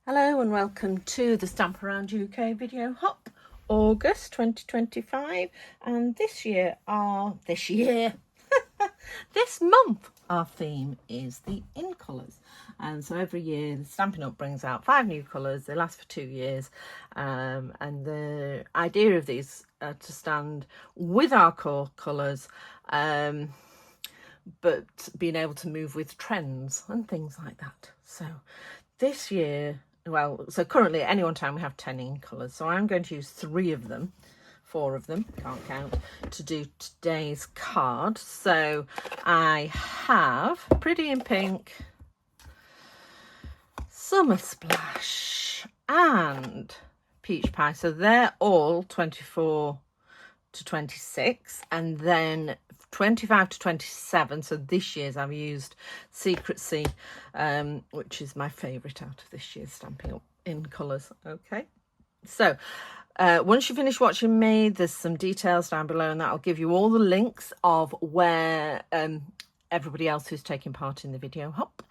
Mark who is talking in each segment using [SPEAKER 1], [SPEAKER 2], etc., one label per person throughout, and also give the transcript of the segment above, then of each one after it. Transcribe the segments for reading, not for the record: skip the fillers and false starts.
[SPEAKER 1] Hello and welcome to the Stamp Around UK video hop, August 2025, and this month our theme is the in colours. And so every year the Stampin' Up brings out 5 new colours. They last for 2 years, and the idea of these are to stand with our core colours, but being able to move with trends and things like that. So this year, so currently at any one time we have 10 in colours, so I'm going to use 4 of them, can't count, to do today's card. So I have Pretty in Pink, Summer Splash and Peach Pie, so they're all 24 to 26, and then 25 to 27. So this year's I've used Secrecy, which is my favourite out of this year's Stampin' Up in colours. Okay, so once you finish watching me, there's some details down below, and that'll give you all the links of where everybody else who's taking part in the video hop.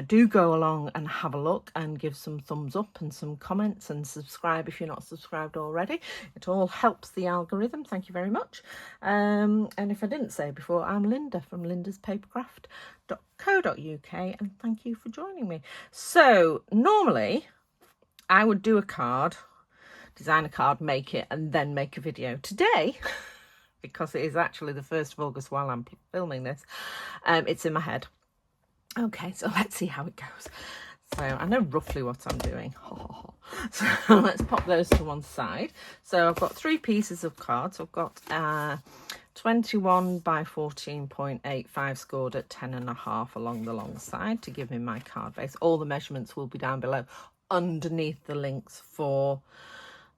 [SPEAKER 1] Do go along and have a look and give some thumbs up and some comments, and subscribe if you're not subscribed already. It all helps the algorithm. Thank you very much. And if I didn't say before, I'm Linda from lindaspapercraft.co.uk, and thank you for joining me. So normally I would do a card, design a card, make it, and then make a video. Today, because it is actually the 1st of August while I'm filming this, it's in my head. Okay, so let's see how it goes. So I know roughly what I'm doing. So let's pop those to one side. So I've got 3 pieces of cards. I've got 21 by 14.85 scored at 10.5 along the long side to give me my card base. All the measurements will be down below underneath the links for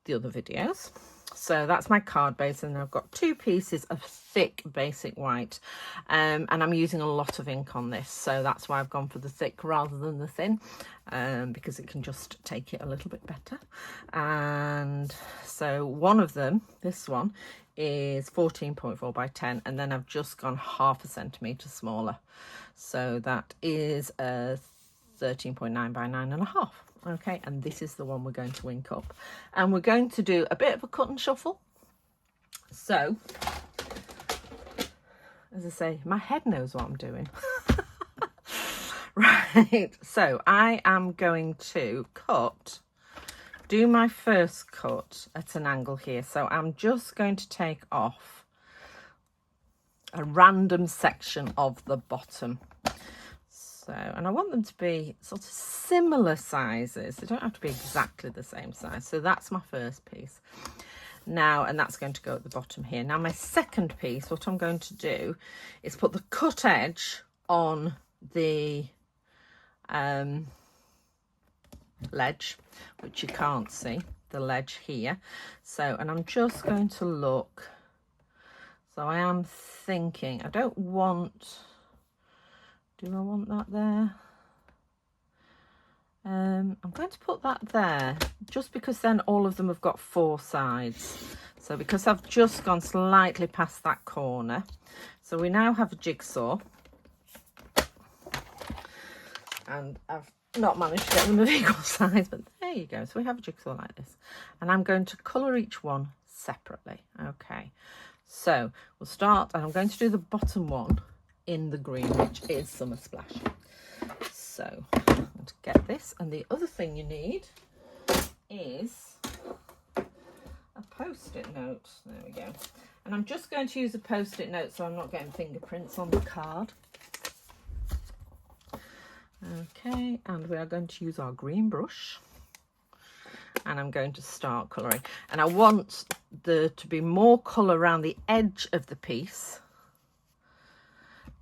[SPEAKER 1] the other videos. So that's my card base, and I've got 2 pieces of thick basic white, and I'm using a lot of ink on this, so that's why I've gone for the thick rather than the thin, because it can just take it a little bit better. And so one of them, this one, is 14.4 by 10, and then I've just gone 1/2 centimetre smaller, so that is a 13.9 by 9.5. Okay, and this is the one we're going to ink up, and we're going to do a bit of a cut and shuffle. So as I say, my head knows what I'm doing. Right, so I am going to do my first cut at an angle here. So I'm just going to take off a random section of the bottom. So, and I want them to be sort of similar sizes. They don't have to be exactly the same size. So that's my first piece. Now, and that's going to go at the bottom here. Now, my second piece, what I'm going to do is put the cut edge on the ledge, which you can't see, the ledge here. So, and I'm just going to look. So I am thinking, I don't want... Do I want that there? I'm going to put that there, just because then all of them have got 4 sides. So because I've just gone slightly past that corner. So we now have a jigsaw. And I've not managed to get them of equal size, but there you go. So we have a jigsaw like this. And I'm going to colour each one separately. Okay. So we'll start, and I'm going to do the bottom one in the green, which is Summer Splash. So I'm going to get this, and the other thing you need is a post-it note. There we go. And I'm just going to use a post-it note so I'm not getting fingerprints on the card. Okay, and we are going to use our green brush, and I'm going to start colouring. And I want there to be more colour around the edge of the piece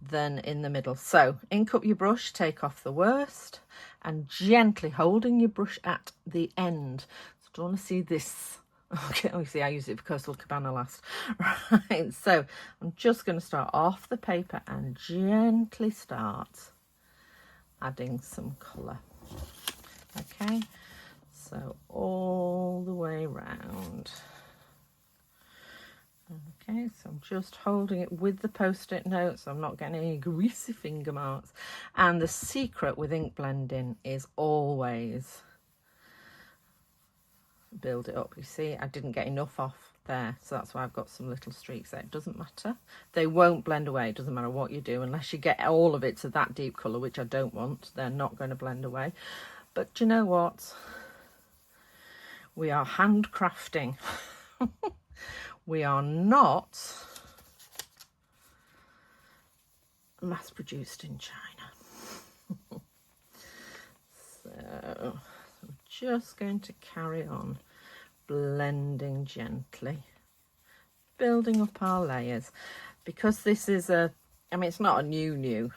[SPEAKER 1] than in the middle. So ink up your brush, take off the worst, and gently holding your brush at the end. So do you want to see this? Okay, obviously I use it for Coastal Cabana last. Right, so I'm just going to start off the paper and gently start adding some colour. Okay, so all the way around. Okay, so I'm just holding it with the post-it note, so I'm not getting any greasy finger marks. And the secret with ink blending is always build it up. You see, I didn't get enough off there, so that's why I've got some little streaks there. It doesn't matter. They won't blend away. It doesn't matter what you do, unless you get all of it to that deep colour, which I don't want. They're not going to blend away. But do you know what? We are handcrafting. We are not mass produced in China. So I'm just going to carry on blending gently, building up our layers, because this is I mean, it's not a new,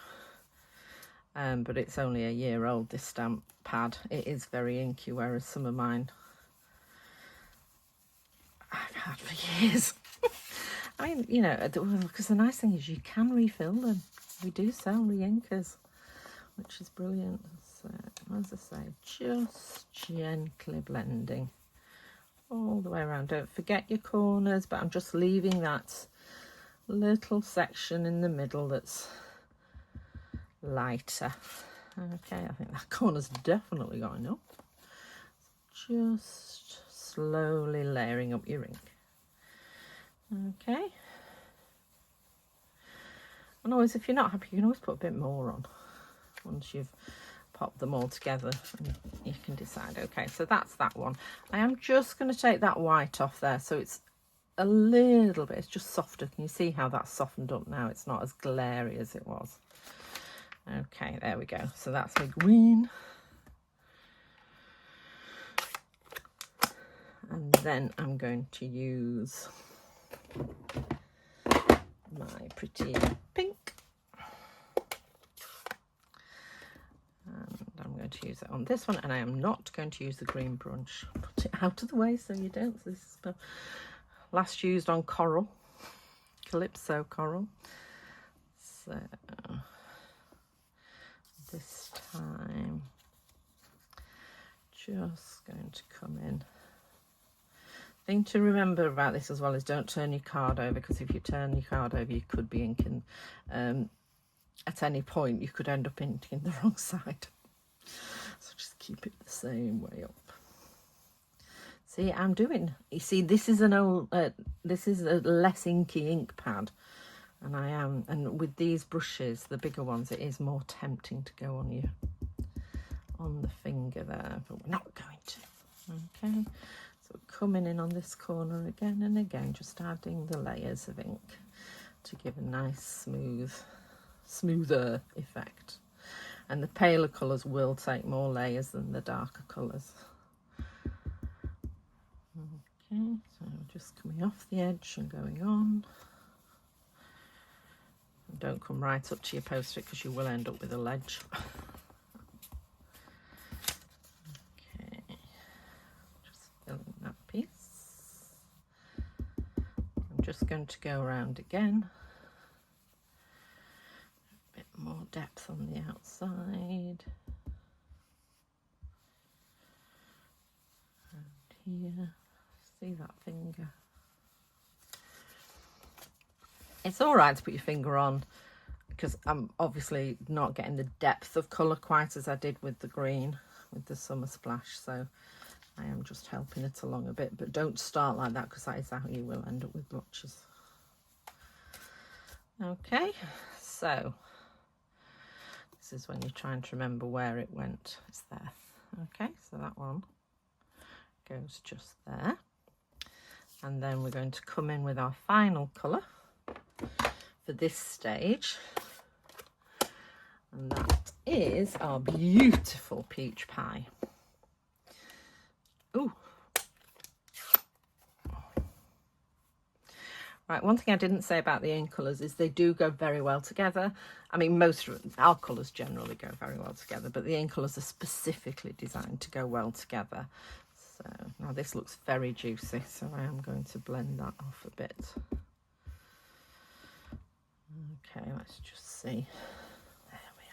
[SPEAKER 1] but it's only a year old, this stamp pad. It is very inky, whereas some of mine I've had for years. I mean, you know, because the nice thing is you can refill them. We do sell re-inkers, which is brilliant. So, as I say, just gently blending all the way around. Don't forget your corners, but I'm just leaving that little section in the middle that's lighter. Okay, I think that corner's definitely going up. Just slowly layering up your ink. Okay. And always, if you're not happy, you can always put a bit more on once you've popped them all together, and you can decide. Okay, so that's that one. I am just going to take that white off there, so it's a little bit, it's just softer. Can you see how that's softened up now? It's not as glary as it was. Okay, there we go. So that's my green. And then I'm going to use my pretty pink. And I'm going to use it on this one, and I am not going to use the green brunch. Put it out of the way so you don't. This is last used on coral, Calypso coral. So this time, just going to come in. Thing to remember about this as well is don't turn your card over, because if you turn your card over, you could be inking. At any point, you could end up inking the wrong side. So just keep it the same way up. See, I'm doing. You see, this is an old. This is a less inky ink pad, and I am. And with these brushes, the bigger ones, it is more tempting to go on on the finger there, but we're not going to. Okay. So we're coming in on this corner again and again, just adding the layers of ink to give a nice smoother effect. And the paler colours will take more layers than the darker colours. Okay, so just coming off the edge and going on. And don't come right up to your post-it, because you will end up with a ledge. Okay, just filling that piece. I'm just going to go around again. A bit more depth on the outside. And here. See that finger? It's all right to put your finger on, because I'm obviously not getting the depth of colour quite as I did with the green, with the Summer Splash, so I am just helping it along a bit. But don't start like that, because that is how you will end up with blotches. Okay, so this is when you're trying to remember where it went. It's there. Okay, so that one goes just there. And then we're going to come in with our final colour for this stage. And that is our beautiful peach pie. Ooh. Right, one thing I didn't say about the ink colours is they do go very well together. I mean, most of our colours generally go very well together, but the ink colours are specifically designed to go well together. So now this looks very juicy, so I am going to blend that off a bit. Okay, let's just see. There we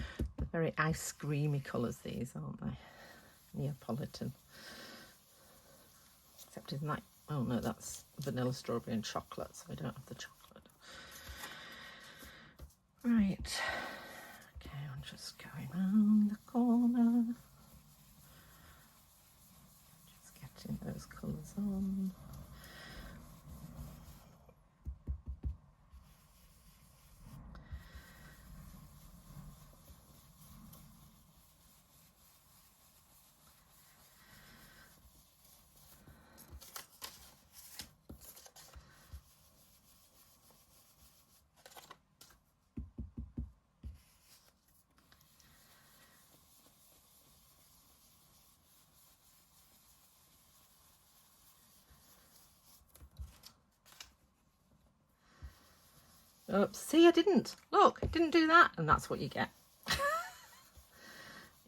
[SPEAKER 1] are. They're very ice creamy colours, these, aren't they? Neapolitan. Except isn't that, oh no, that's vanilla, strawberry and chocolate, so we don't have the chocolate. Right. Okay, I'm just going round the corner. on. Oops, see, I didn't. Look, I didn't do that. And that's what you get.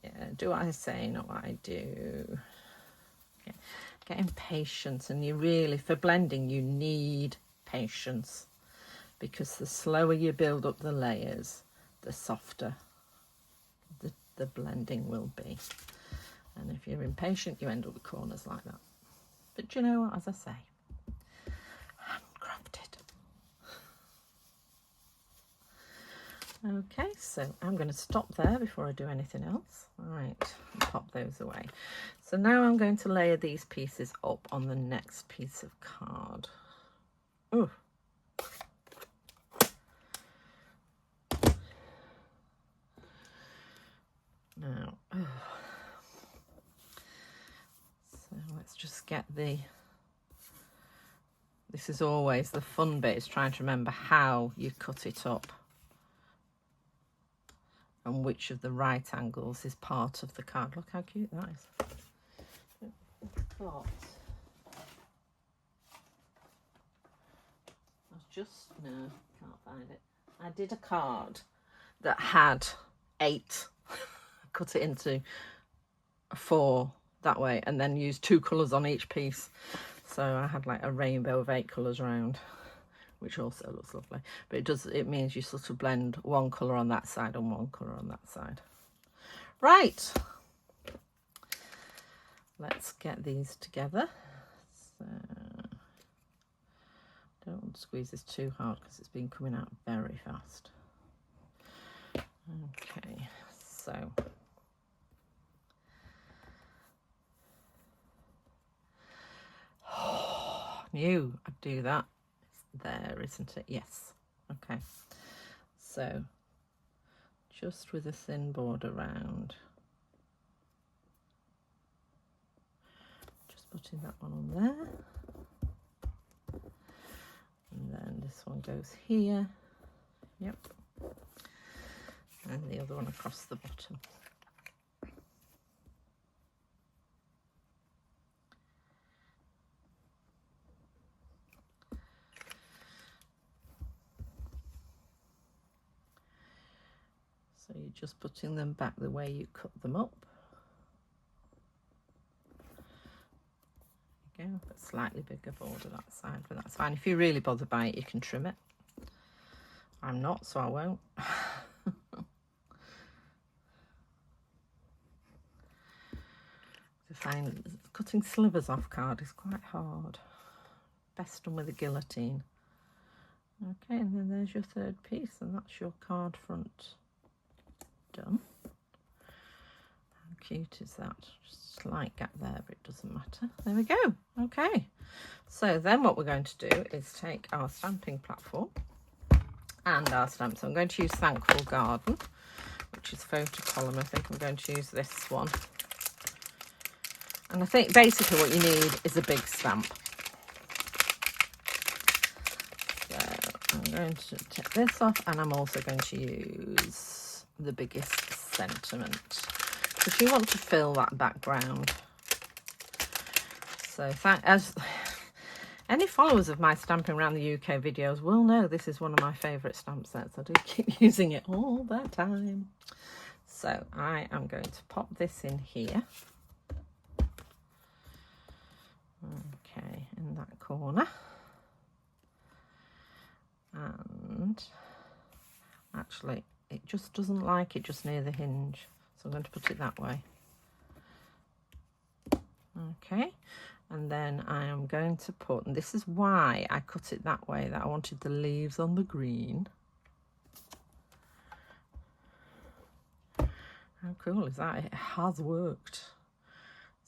[SPEAKER 1] Yeah, do what I say, not what I do. Get impatient, and you really, for blending, you need patience, because the slower you build up the layers, the softer the blending will be. And if you're impatient, you end up with corners like that. But you know what, as I say, handcrafted. Okay, so I'm going to stop there before I do anything else. All right, pop those away. So now I'm going to layer these pieces up on the next piece of card. Ooh. Now, so let's just get this is always the fun bit, is trying to remember how you cut it up and which of the right angles is part of the card. Look how cute that is. No, can't find it. I did a card that had 8. Cut it into 4 that way, and then used 2 colours on each piece. So I had like a rainbow of 8 colours around, which also looks lovely. But it means you sort of blend 1 colour on that side and 1 colour on that side. Right. Let's get these together. So don't want to squeeze this too hard because it's been coming out very fast. Okay, so knew I'd do that. It's there, isn't it? Yes. Okay, so just with a thin border round, just putting that one on there, and then this one goes here. Yep. And the other one across the bottom. So you're just putting them back the way you cut them up. There you go, a slightly bigger border that side, but that's fine. If you're really bothered by it, you can trim it. I'm not, so I won't. Cutting slivers off card is quite hard. Best done with a guillotine. Okay, and then there's your third piece, and that's your card front done. How cute is that? Just a slight gap there, but it doesn't matter. There we go. Okay, so then what we're going to do is take our stamping platform and our stamps. I'm going to use Thankful Garden, which is Photocolumn. I think I'm going to use this one. And I think basically what you need is a big stamp. So I'm going to take this off, and I'm also going to use the biggest sentiment, because you want to fill that background. So as any followers of my Stamping Around the UK videos will know, this is one of my favourite stamp sets. I do keep using it all the time. So I am going to pop this in here. Okay, in that corner. And actually, it just doesn't like it just near the hinge. So I'm going to put it that way. Okay, and then I am going to put, and this is why I cut it that way, that I wanted the leaves on the green. How cool is that? It has worked.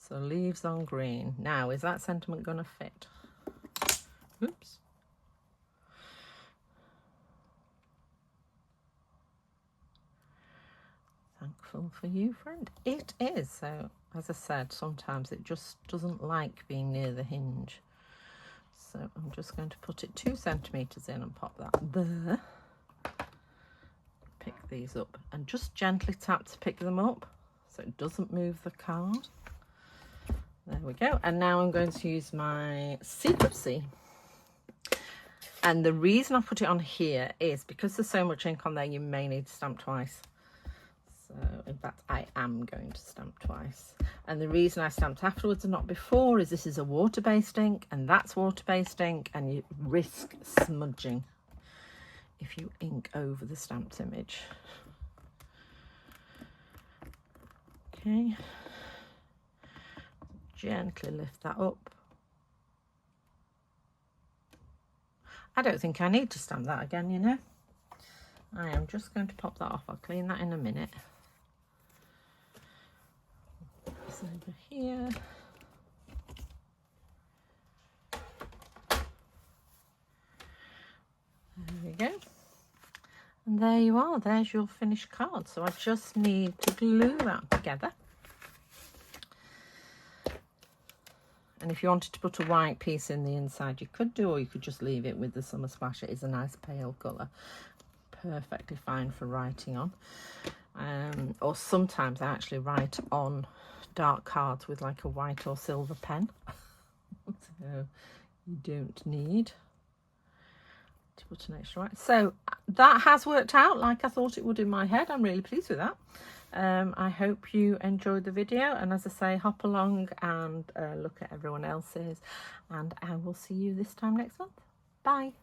[SPEAKER 1] So leaves on green. Now, is that sentiment going to fit? Oops. Thankful for you, friend. It is. So, as I said, sometimes it just doesn't like being near the hinge. So I'm just going to put it 2 centimetres in and pop that there. Pick these up and just gently tap to pick them up so it doesn't move the card. There we go. And now I'm going to use my Secrecy. And the reason I put it on here is because there's so much ink on there, you may need to stamp twice. So in fact, I am going to stamp twice. And the reason I stamped afterwards and not before is this is a water-based ink, and that's water-based ink, and you risk smudging if you ink over the stamped image. Okay. Gently lift that up. I don't think I need to stamp that again, you know. I am just going to pop that off. I'll clean that in a minute. This over here. There we go. And there you are. There's your finished card. So I just need to glue that together. And if you wanted to put a white piece in the inside, you could do, or you could just leave it with the Summer Splash. It is a nice pale colour. Perfectly fine for writing on. Or sometimes I actually write on dark cards with like a white or silver pen. So you don't need to put an extra white. So that has worked out like I thought it would in my head. I'm really pleased with that. I hope you enjoyed the video, and as I say, hop along and look at everyone else's, and I will see you this time next month. Bye.